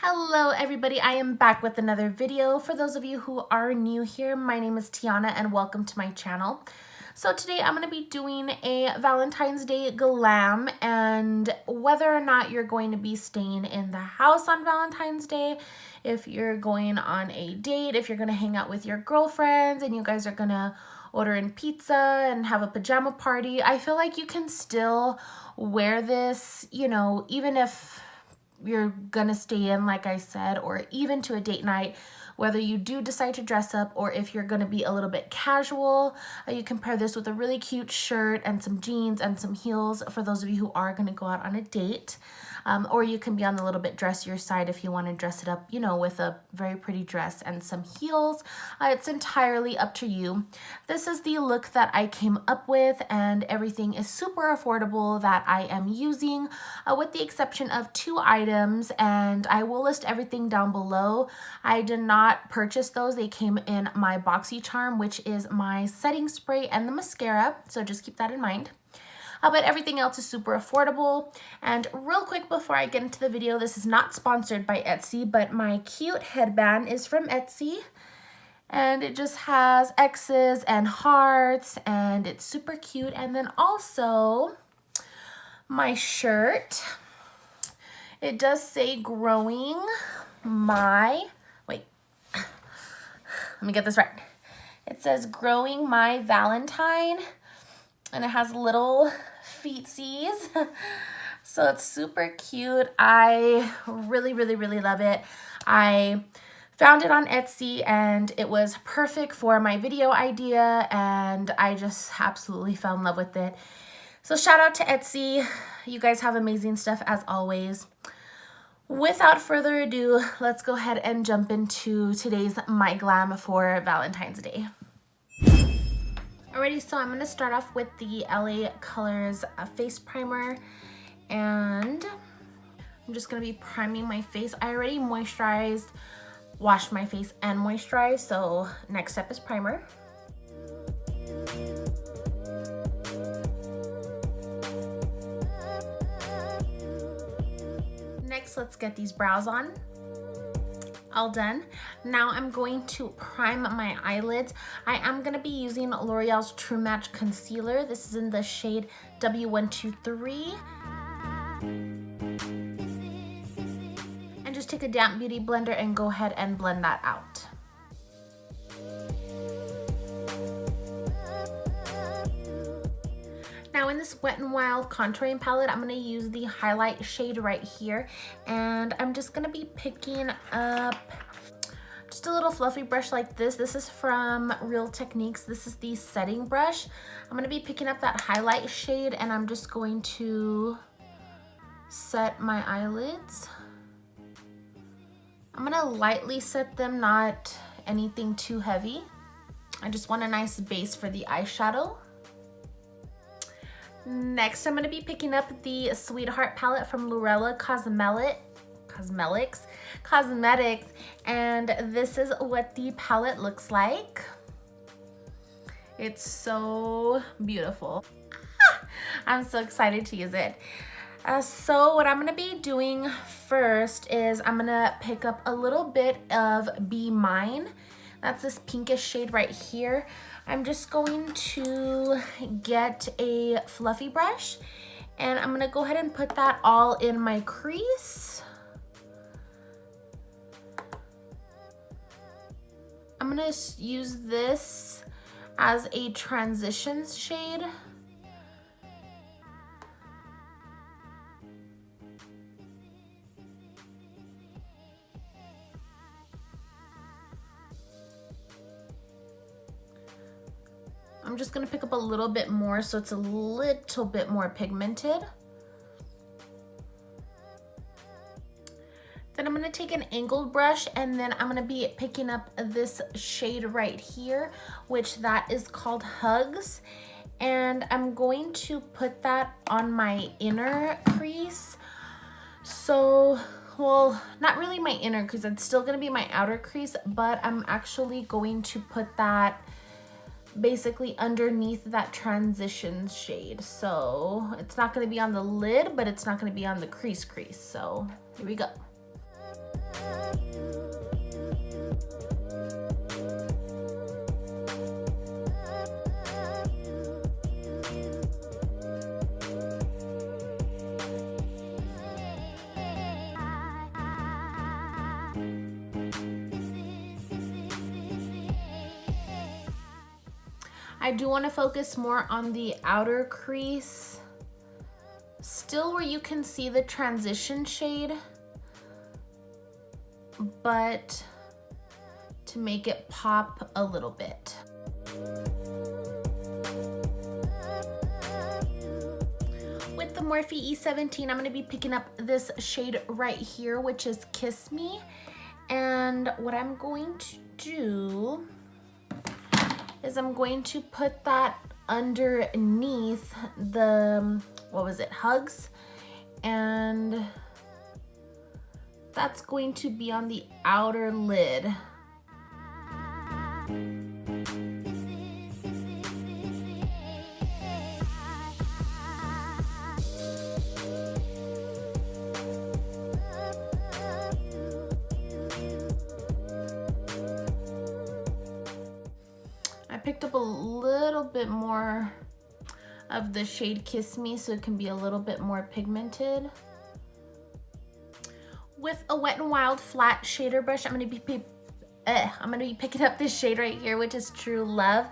Hello everybody, I am back with another video. For those of you who are new here, my name is Tiana and welcome to my channel. So today I'm going to be doing a Valentine's Day glam, and whether or not you're going to be staying in the house on Valentine's Day, if you're going on a date, if you're going to hang out with your girlfriends and you guys are going to order in pizza and have a pajama party, I feel like you can still wear this, even if you're gonna stay in, like I said, or even to a date night, whether you do decide to dress up or if you're gonna be a little bit casual. You can pair this with a really cute shirt and some jeans and some heels for those of you who are gonna go out on a date. Or you can be on the little bit dressier side if you want to dress it up, with a very pretty dress and some heels. It's entirely up to you. This is the look that I came up with, and everything is super affordable that I am using, with the exception of 2 items, and I will list everything down below. I did not purchase those. They came in my Boxycharm, which is my setting spray and the mascara, so just keep that in mind. But everything else is super affordable. And real quick before I get into the video, this is not sponsored by Etsy, but my cute headband is from Etsy. And it just has X's and hearts, and it's super cute. And then also my shirt, it does say growing my, wait, let me get this right. It says growing my Valentine, and it has little feetsies. So it's super cute. I really love it. I found it on Etsy and it was perfect for my video idea, and I just absolutely fell in love with it. So shout out to Etsy. You guys have amazing stuff as always. Without further ado, let's go ahead and jump into today's My Glam for Valentine's Day. Alrighty, so I'm going to start off with the LA Colors face primer, and I'm just going to be priming my face. I already moisturized, washed my face and moisturized, so next step is primer. Next, let's get these brows on. All done. Now I'm going to prime my eyelids. I am going to be using L'Oreal's True Match Concealer. This is in the shade W123. And just take a damp beauty blender and go ahead and blend that out. Now in this Wet n Wild contouring palette, I'm going to use the highlight shade right here, and I'm just going to be picking up just a little fluffy brush like this. This is from Real Techniques. This is the setting brush. I'm going to be picking up that highlight shade, and I'm just going to set my eyelids. I'm going to lightly set them, not anything too heavy. I just want a nice base for the eyeshadow. Next, I'm going to be picking up the Sweetheart palette from Zoella Cosmetics, and this is what the palette looks like. It's so beautiful. I'm so excited to use it. So what I'm going to be doing first is I'm going to pick up a little bit of Be Mine. That's this pinkish shade right here. I'm just going to get a fluffy brush, and I'm going to go ahead and put that all in my crease. I'm going to use this as a transition shade. I'm just going to pick up a little bit more so it's a little bit more pigmented. Then I'm going to take an angled brush, and then I'm going to be picking up this shade right here, which that is called Hugs. And I'm going to put that on my inner crease. So, well, not really my inner crease. It's still going to be my outer crease, but I'm actually going to put that basically underneath that transition shade. So it's not going to be on the lid, but it's not going to be on the crease. So here we go. I do want to focus more on the outer crease, still where you can see the transition shade, but to make it pop a little bit. With the Morphe E17, I'm going to be picking up this shade right here, which is Kiss Me. And what I'm going to do is I'm going to put that underneath the, what was it, Hugs, and that's going to be on the outer lid. I picked up a little bit more of the shade Kiss Me so it can be a little bit more pigmented. With a Wet n Wild flat shader brush, I'm gonna be picking up this shade right here, which is True Love.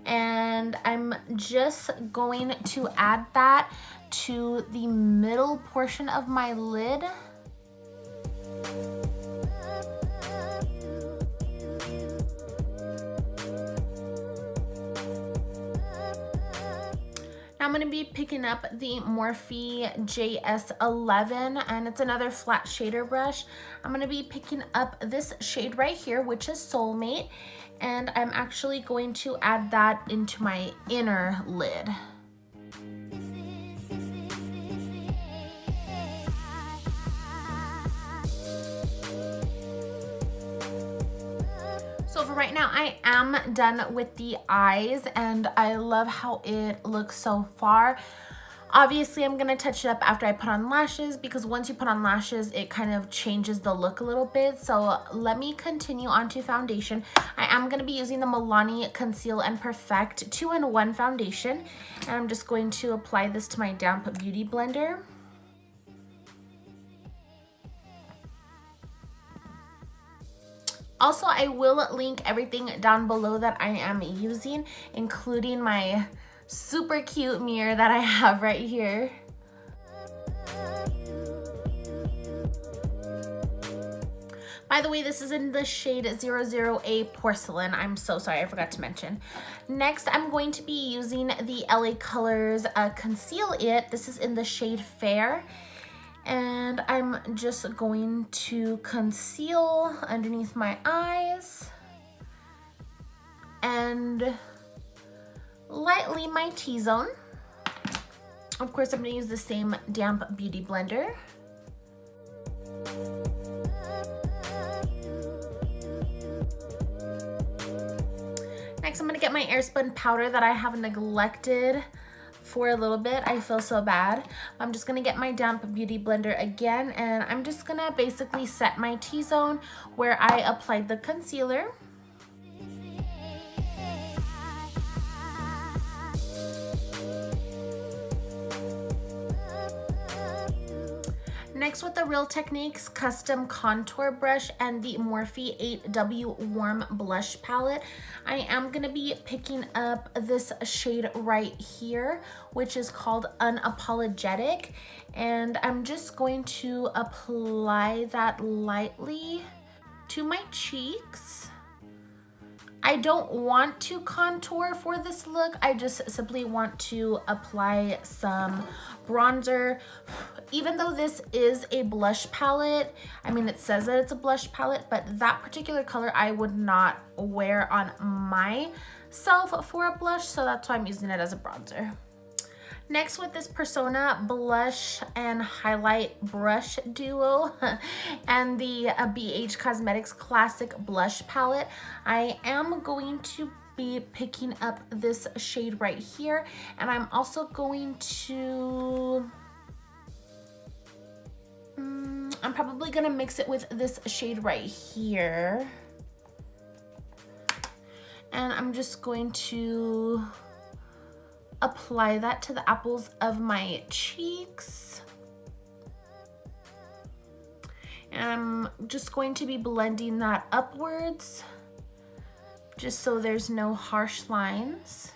And I'm just going to add that to the middle portion of my lid. I'm going to be picking up the Morphe JS11, and it's another flat shader brush. I'm going to be picking up this shade right here, which is Soulmate, and I'm actually going to add that into my inner lid. So for right now, I am done with the eyes, and I love how it looks so far. Obviously, I'm gonna touch it up after I put on lashes, because once you put on lashes, it kind of changes the look a little bit. So let me continue on to foundation. I am gonna be using the Milani Conceal and Perfect 2-in-1 foundation, and I'm just going to apply this to my damp beauty blender. Also, I will link everything down below that I am using, including my super cute mirror that I have right here. By the way, this is in the shade 00A Porcelain. I'm so sorry, I forgot to mention. Next, I'm going to be using the LA Colors Conceal It. This is in the shade Fair. And I'm just going to conceal underneath my eyes and lightly my T-zone. Of course, I'm going to use the same damp beauty blender. Next, I'm going to get my Airspun powder that I have neglected for a little bit. I feel so bad. I'm just gonna get my damp beauty blender again, and I'm just gonna basically set my T-zone where I applied the concealer. Next, with the Real Techniques Custom Contour Brush and the Morphe 8W Warm Blush Palette, I am going to be picking up this shade right here, which is called Unapologetic. And I'm just going to apply that lightly to my cheeks. I don't want to contour for this look. I just simply want to apply some bronzer. Even though this is a blush palette, I mean, it says that it's a blush palette, but that particular color I would not wear on myself for a blush, so that's why I'm using it as a bronzer. Next, with this Persona blush and highlight brush duo and the BH Cosmetics Classic Blush Palette, I am going to be picking up this shade right here, and I'm also going to I'm I'm probably gonna mix it with this shade right here. And I'm just going to apply that to the apples of my cheeks. And I'm just going to be blending that upwards, just so there's no harsh lines.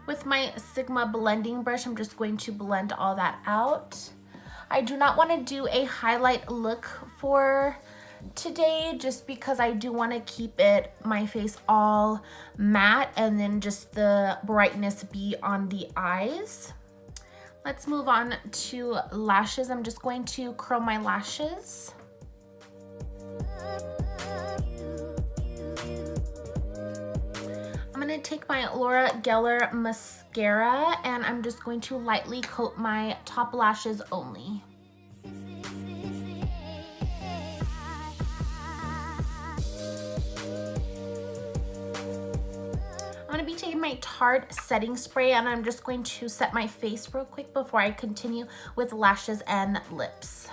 With my Sigma blending brush, I'm just going to blend all that out. I do not want to do a highlight look for today, just because I do want to keep my face all matte and then just the brightness be on the eyes. Let's move on to lashes. I'm just going to curl my lashes. I'm going to take my Gellar mascara and I'm just going to lightly coat my top lashes only. I'm going to be taking my Tarte setting spray and I'm just going to set my face real quick before I continue with lashes and lips.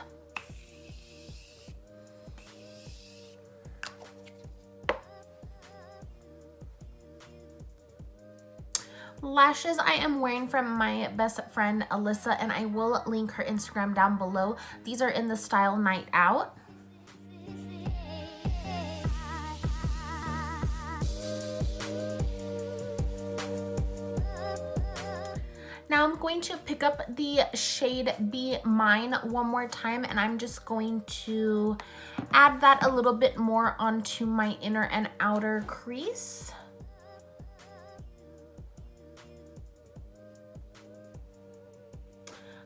Lashes I am wearing from my best friend Alyssa, and I will link her Instagram down below. These are in the style Night Out. Now I'm going to pick up the shade Be Mine one more time, and I'm just going to add that a little bit more onto my inner and outer crease.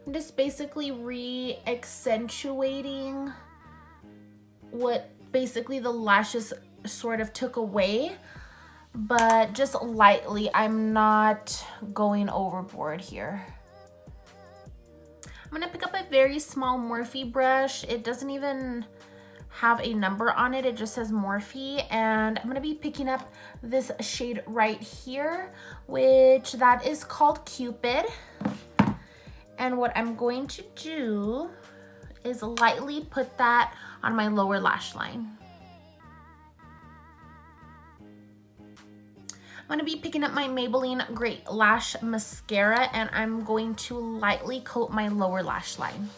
I'm just basically re-accentuating what basically the lashes sort of took away, but just lightly. I'm not going overboard here. I'm gonna pick up a very small Morphe brush. It doesn't even have a number on it, it just says Morphe, and I'm gonna be picking up this shade right here, which that is called Cupid. And what I'm going to do is lightly put that on my lower lash line. I'm going to be picking up my Maybelline Great Lash Mascara and I'm going to lightly coat my lower lash line.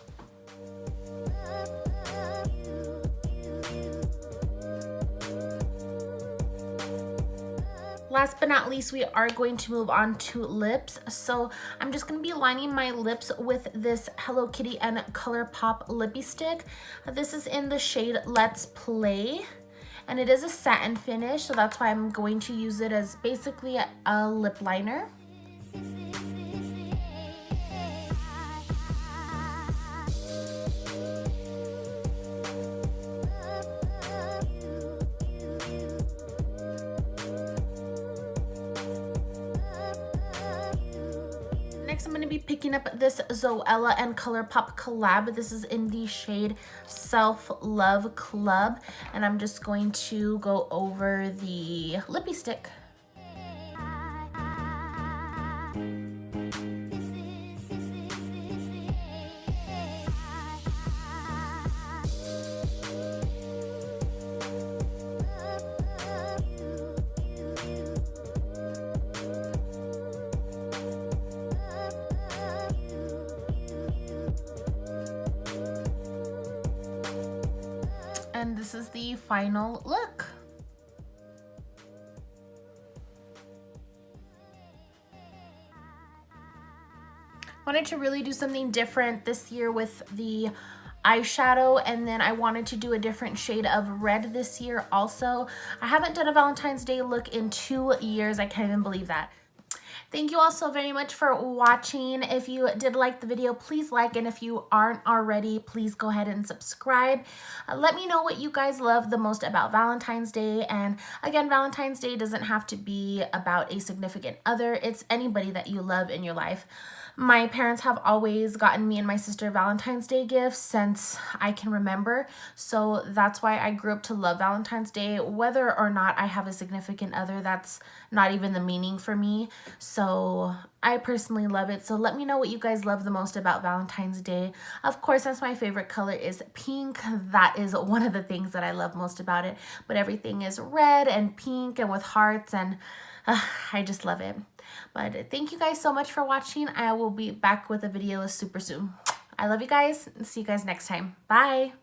Last but not least, we are going to move on to lips. So I'm just going to be lining my lips with this Hello Kitty and Colourpop Lippie stick. This is in the shade Let's Play, and it is a satin finish, so that's why I'm going to use it as basically a lip liner. Next, I'm going to be picking up this Zoella and Colourpop collab. This is in the shade Self Love Club, and I'm just going to go over the lippie stick. And this is the final look. Wanted to really do something different this year with the eyeshadow, and then I wanted to do a different shade of red this year also. I haven't done a Valentine's Day look in 2 years. I can't even believe that. Thank you all so very much for watching. If you did like the video, please like, and if you aren't already, please go ahead and subscribe. Let me know what you guys love the most about Valentine's Day. And again, Valentine's Day doesn't have to be about a significant other. It's anybody that you love in your life. My parents have always gotten me and my sister Valentine's Day gifts since I can remember. So that's why I grew up to love Valentine's Day. Whether or not I have a significant other, that's not even the meaning for me. So I personally love it. So let me know what you guys love the most about Valentine's Day. Of course, that's my favorite color is pink. That is one of the things that I love most about it. But everything is red and pink and with hearts, and I just love it. But thank you guys so much for watching. I will be back with a video super soon. I love you guys. See you guys next time. Bye.